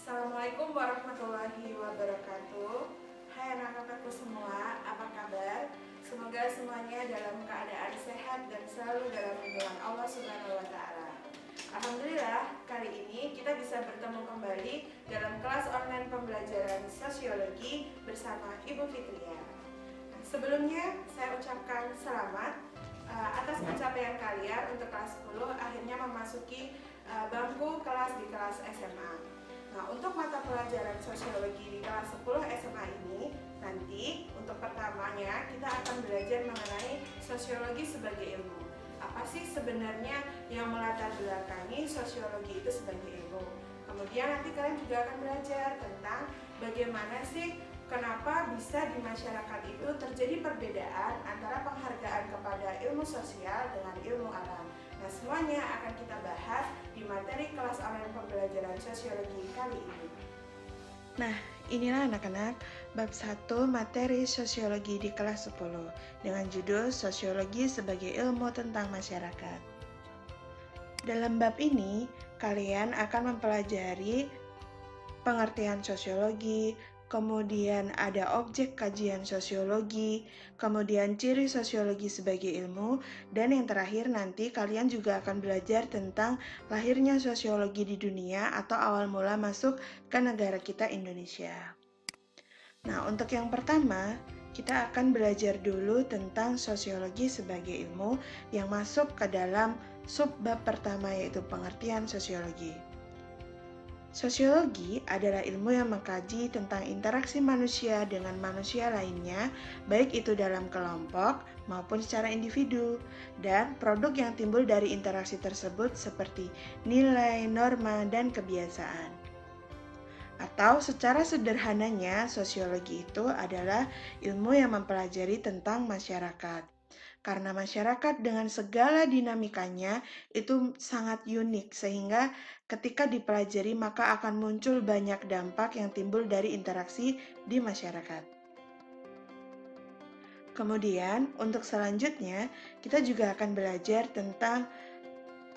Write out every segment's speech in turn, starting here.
Assalamualaikum warahmatullahi wabarakatuh. Hai anak-anakku semua, apa kabar? Semoga semuanya dalam keadaan sehat dan selalu dalam lindungan Allah Subhanahu wa Ta'ala. Alhamdulillah, kali ini kita bisa bertemu kembali dalam kelas online pembelajaran sosiologi bersama Ibu Fitria. Sebelumnya, saya ucapkan selamat atas pencapaian kalian untuk kelas 10 akhirnya memasuki bangku kelas di kelas SMA. Nah, untuk mata pelajaran sosiologi di kelas 10 SMA ini, nanti untuk pertamanya kita akan belajar mengenai sosiologi sebagai ilmu. Apa sih sebenarnya yang melatar belakangi sosiologi itu sebagai ilmu? Kemudian nanti kalian juga akan belajar tentang bagaimana sih kenapa bisa di masyarakat itu terjadi perbedaan antara penghargaan kepada ilmu sosial dengan ilmu alam. Nah, semuanya akan kita bahas di materi kelas online pembelajaran sosiologi kali ini. Nah, inilah anak-anak bab 1 materi sosiologi di kelas 10 dengan judul Sosiologi sebagai ilmu tentang masyarakat. Dalam bab ini, kalian akan mempelajari pengertian sosiologi, kemudian ada objek kajian sosiologi, kemudian ciri sosiologi sebagai ilmu, dan yang terakhir nanti kalian juga akan belajar tentang lahirnya sosiologi di dunia atau awal mula masuk ke negara kita Indonesia. Nah, untuk yang pertama, kita akan belajar dulu tentang sosiologi sebagai ilmu yang masuk ke dalam subbab pertama yaitu pengertian sosiologi. Sosiologi adalah ilmu yang mengkaji tentang interaksi manusia dengan manusia lainnya, baik itu dalam kelompok maupun secara individu, dan produk yang timbul dari interaksi tersebut seperti nilai, norma, dan kebiasaan. Atau secara sederhananya, sosiologi itu adalah ilmu yang mempelajari tentang masyarakat. Karena masyarakat dengan segala dinamikanya itu sangat unik sehingga ketika dipelajari maka akan muncul banyak dampak yang timbul dari interaksi di masyarakat. Kemudian untuk selanjutnya kita juga akan belajar tentang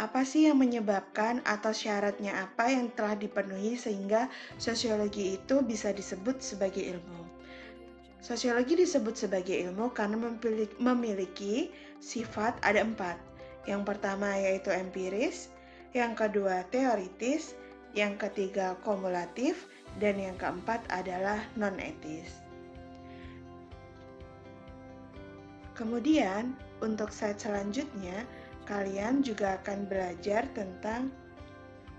apa sih yang menyebabkan atau syaratnya apa yang telah dipenuhi sehingga sosiologi itu bisa disebut sebagai ilmu. Sosiologi disebut sebagai ilmu karena memiliki sifat ada 4. Yang pertama yaitu empiris, yang kedua teoritis, yang ketiga kumulatif, dan yang keempat adalah non-etis. Kemudian, untuk slide selanjutnya, kalian juga akan belajar tentang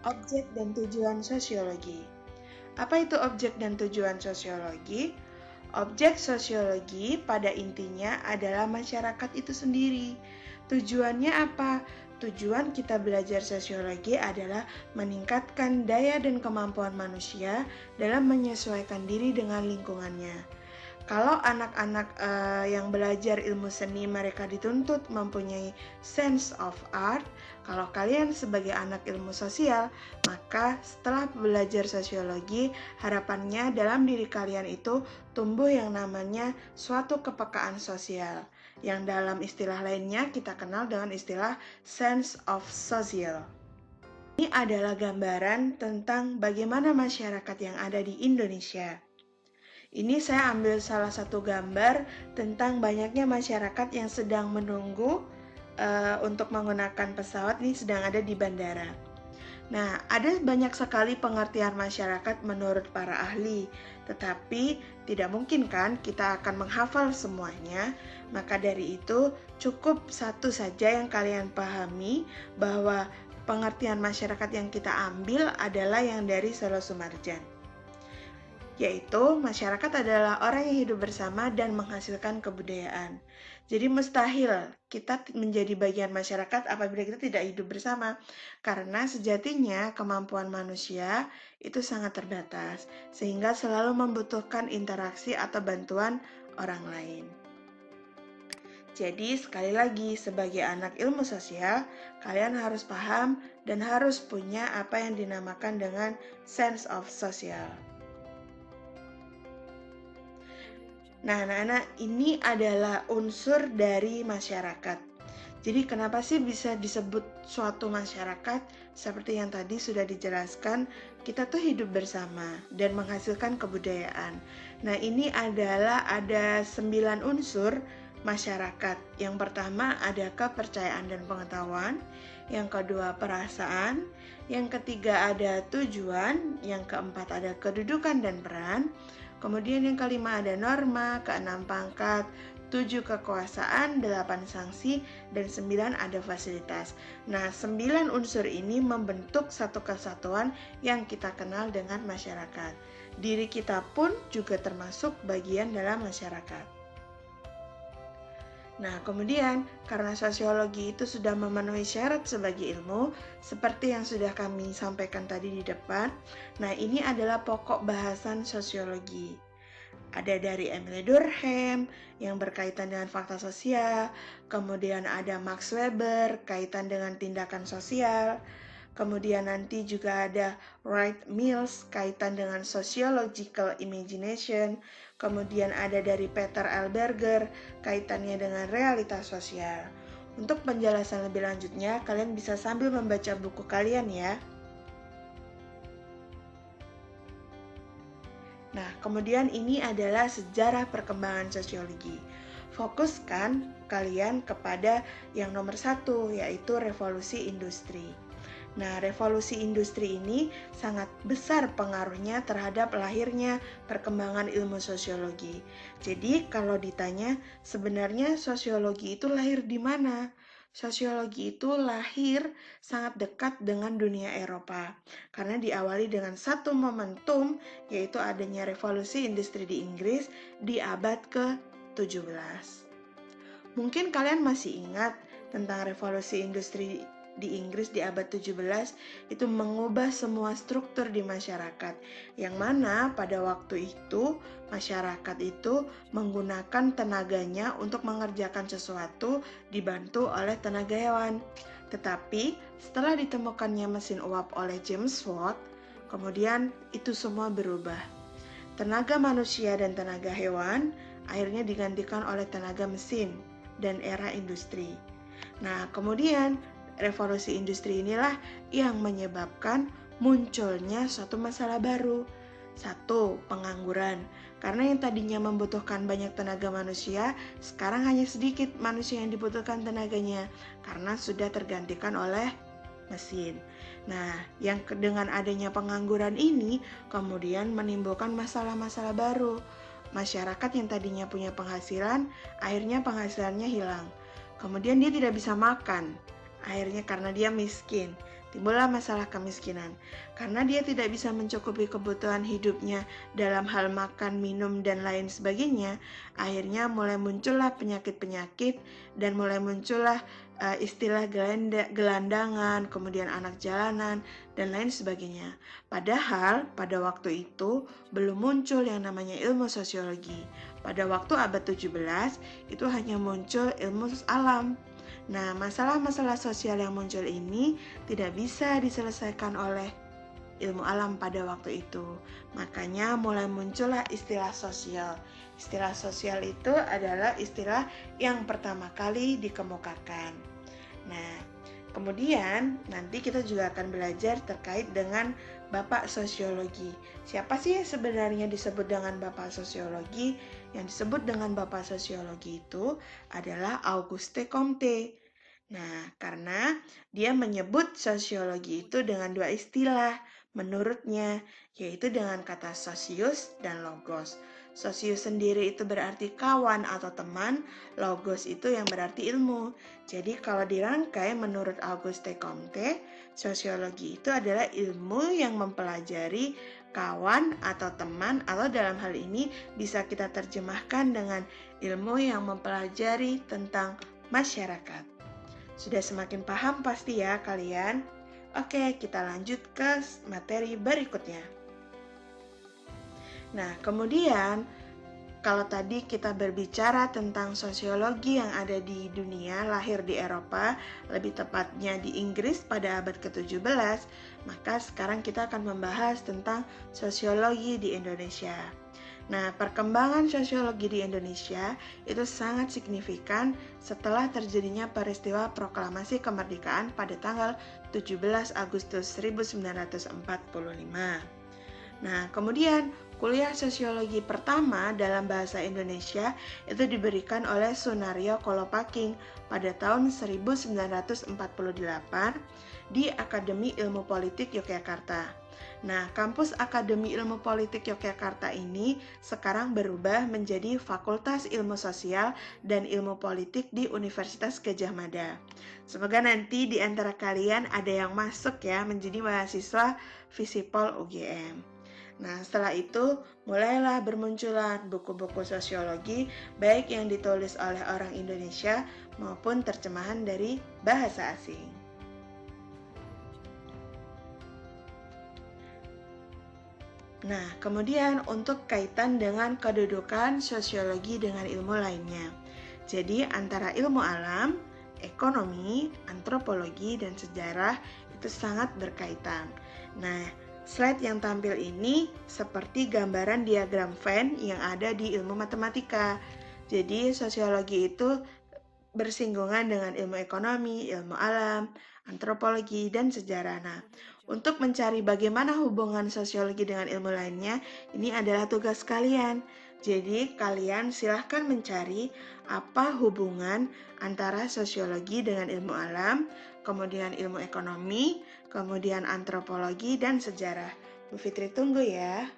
objek dan tujuan sosiologi. Apa itu objek dan tujuan sosiologi? Objek sosiologi pada intinya adalah masyarakat itu sendiri. Tujuannya apa? Tujuan kita belajar sosiologi adalah meningkatkan daya dan kemampuan manusia dalam menyesuaikan diri dengan lingkungannya. Kalau anak-anak yang belajar ilmu seni mereka dituntut mempunyai sense of art. Kalau kalian sebagai anak ilmu sosial, maka setelah belajar sosiologi, harapannya dalam diri kalian itu tumbuh yang namanya suatu kepekaan sosial. Yang dalam istilah lainnya kita kenal dengan istilah sense of social. Ini adalah gambaran tentang bagaimana masyarakat yang ada di Indonesia. Ini saya ambil salah satu gambar tentang banyaknya masyarakat yang sedang menunggu untuk menggunakan pesawat ini sedang ada di bandara. Nah, ada banyak sekali pengertian masyarakat menurut para ahli, tetapi tidak mungkin kan kita akan menghafal semuanya. Maka dari itu cukup satu saja yang kalian pahami bahwa pengertian masyarakat yang kita ambil adalah yang dari Solo Sumarjan. Yaitu masyarakat adalah orang yang hidup bersama dan menghasilkan kebudayaan. Jadi mustahil kita menjadi bagian masyarakat apabila kita tidak hidup bersama. Karena sejatinya kemampuan manusia itu sangat terbatas, sehingga selalu membutuhkan interaksi atau bantuan orang lain. Jadi sekali lagi sebagai anak ilmu sosial, kalian harus paham dan harus punya apa yang dinamakan dengan sense of social. Nah, anak-anak, ini adalah unsur dari masyarakat. Jadi kenapa sih bisa disebut suatu masyarakat? Seperti yang tadi sudah dijelaskan, kita tuh hidup bersama dan menghasilkan kebudayaan. Nah, ini adalah ada 9 unsur masyarakat. Yang pertama ada kepercayaan dan pengetahuan, yang kedua perasaan, yang ketiga ada tujuan, yang keempat ada kedudukan dan peran, kemudian yang kelima ada norma, keenam pangkat, 7 kekuasaan, 8 sanksi, dan 9 ada fasilitas. Nah, 9 unsur ini membentuk satu kesatuan yang kita kenal dengan masyarakat. Diri kita pun juga termasuk bagian dalam masyarakat. Nah, kemudian karena sosiologi itu sudah memenuhi syarat sebagai ilmu, seperti yang sudah kami sampaikan tadi di depan, nah ini adalah pokok bahasan sosiologi. Ada dari Emile Durkheim yang berkaitan dengan fakta sosial, kemudian ada Max Weber kaitan dengan tindakan sosial, kemudian nanti juga ada Wright Mills kaitan dengan sociological imagination, kemudian ada dari Peter L. Berger kaitannya dengan realitas sosial. Untuk penjelasan lebih lanjutnya, kalian bisa sambil membaca buku kalian ya. Nah, kemudian ini adalah sejarah perkembangan sosiologi. Fokuskan kalian kepada yang nomor 1, yaitu revolusi industri. Nah, revolusi industri ini sangat besar pengaruhnya terhadap lahirnya perkembangan ilmu sosiologi. Jadi, kalau ditanya sebenarnya sosiologi itu lahir di mana? Sosiologi itu lahir sangat dekat dengan dunia Eropa karena diawali dengan satu momentum, yaitu adanya revolusi industri di Inggris di abad ke-17. Mungkin kalian masih ingat tentang revolusi industri di Inggris di abad 17 itu mengubah semua struktur di masyarakat, yang mana pada waktu itu masyarakat itu menggunakan tenaganya untuk mengerjakan sesuatu dibantu oleh tenaga hewan. Tetapi setelah ditemukannya mesin uap oleh James Watt, kemudian itu semua berubah. Tenaga manusia dan tenaga hewan akhirnya digantikan oleh tenaga mesin dan era industri. Nah, kemudian revolusi industri inilah yang menyebabkan munculnya suatu masalah baru. 1. Pengangguran. Karena yang tadinya membutuhkan banyak tenaga manusia, sekarang hanya sedikit manusia yang dibutuhkan tenaganya karena sudah tergantikan oleh mesin. Nah, yang dengan adanya pengangguran ini kemudian menimbulkan masalah-masalah baru. Masyarakat yang tadinya punya penghasilan, akhirnya penghasilannya hilang. Kemudian dia tidak bisa makan. Akhirnya karena dia miskin, timbullah masalah kemiskinan. Karena dia tidak bisa mencukupi kebutuhan hidupnya dalam hal makan, minum, dan lain sebagainya, akhirnya mulai muncullah penyakit-penyakit dan mulai muncullah istilah gelandangan, kemudian anak jalanan, dan lain sebagainya. Padahal pada waktu itu belum muncul yang namanya ilmu sosiologi. Pada waktu abad 17 itu hanya muncul ilmu alam. Nah, masalah-masalah sosial yang muncul ini tidak bisa diselesaikan oleh ilmu alam pada waktu itu. Makanya mulai muncullah istilah sosial. Istilah sosial itu adalah istilah yang pertama kali dikemukakan. Nah, kemudian nanti kita juga akan belajar terkait dengan Bapak Sosiologi. Siapa sih yang sebenarnya disebut dengan Bapak Sosiologi? Yang disebut dengan Bapak Sosiologi itu adalah Auguste Comte. Nah, karena dia menyebut sosiologi itu dengan 2 istilah menurutnya, yaitu dengan kata sosius dan logos. Sosius sendiri itu berarti kawan atau teman, logos itu yang berarti ilmu. Jadi kalau dirangkai menurut Auguste Comte, sosiologi itu adalah ilmu yang mempelajari kawan atau teman, atau dalam hal ini bisa kita terjemahkan dengan ilmu yang mempelajari tentang masyarakat. Sudah semakin paham pasti ya kalian? Oke, kita lanjut ke materi berikutnya. Nah, kemudian kalau tadi kita berbicara tentang sosiologi yang ada di dunia, lahir di Eropa, lebih tepatnya di Inggris pada abad ke-17, maka sekarang kita akan membahas tentang sosiologi di Indonesia. Nah, perkembangan sosiologi di Indonesia itu sangat signifikan setelah terjadinya peristiwa proklamasi kemerdekaan pada tanggal 17 Agustus 1945. Nah, kemudian kuliah sosiologi pertama dalam bahasa Indonesia itu diberikan oleh Sunario Kolopaking pada tahun 1948 di Akademi Ilmu Politik Yogyakarta. Nah, kampus Akademi Ilmu Politik Yogyakarta ini sekarang berubah menjadi Fakultas Ilmu Sosial dan Ilmu Politik di Universitas Gadjah Mada. Semoga nanti di antara kalian ada yang masuk ya menjadi mahasiswa Visipol UGM. Nah, setelah itu mulailah bermunculan buku-buku sosiologi baik yang ditulis oleh orang Indonesia maupun terjemahan dari bahasa asing. Nah, kemudian untuk kaitan dengan kedudukan sosiologi dengan ilmu lainnya. Jadi, antara ilmu alam, ekonomi, antropologi, dan sejarah itu sangat berkaitan. Nah, slide yang tampil ini seperti gambaran diagram Venn yang ada di ilmu matematika. Jadi, sosiologi itu bersinggungan dengan ilmu ekonomi, ilmu alam, antropologi, dan sejarah. Nah, untuk mencari bagaimana hubungan sosiologi dengan ilmu lainnya, ini adalah tugas kalian. Jadi, kalian silahkan mencari apa hubungan antara sosiologi dengan ilmu alam, kemudian ilmu ekonomi, kemudian antropologi, dan sejarah. Bu Fitri tunggu ya.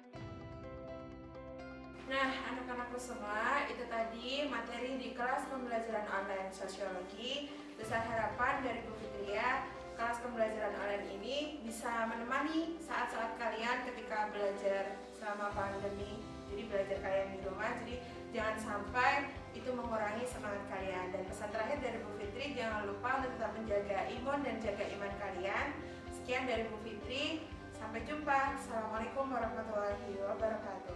Nah, anak-anakku semua, itu tadi materi di kelas pembelajaran online sosiologi. Besar harapan dari Bu Fitria, kelas pembelajaran online ini bisa menemani saat-saat kalian ketika belajar selama pandemi. Jadi belajar kalian di rumah, jadi jangan sampai itu mengurangi semangat kalian. Dan pesan terakhir dari Bu Fitri, jangan lupa untuk tetap menjaga imun dan jaga iman kalian. Sekian dari Bu Fitri, sampai jumpa. Assalamualaikum warahmatullahi wabarakatuh.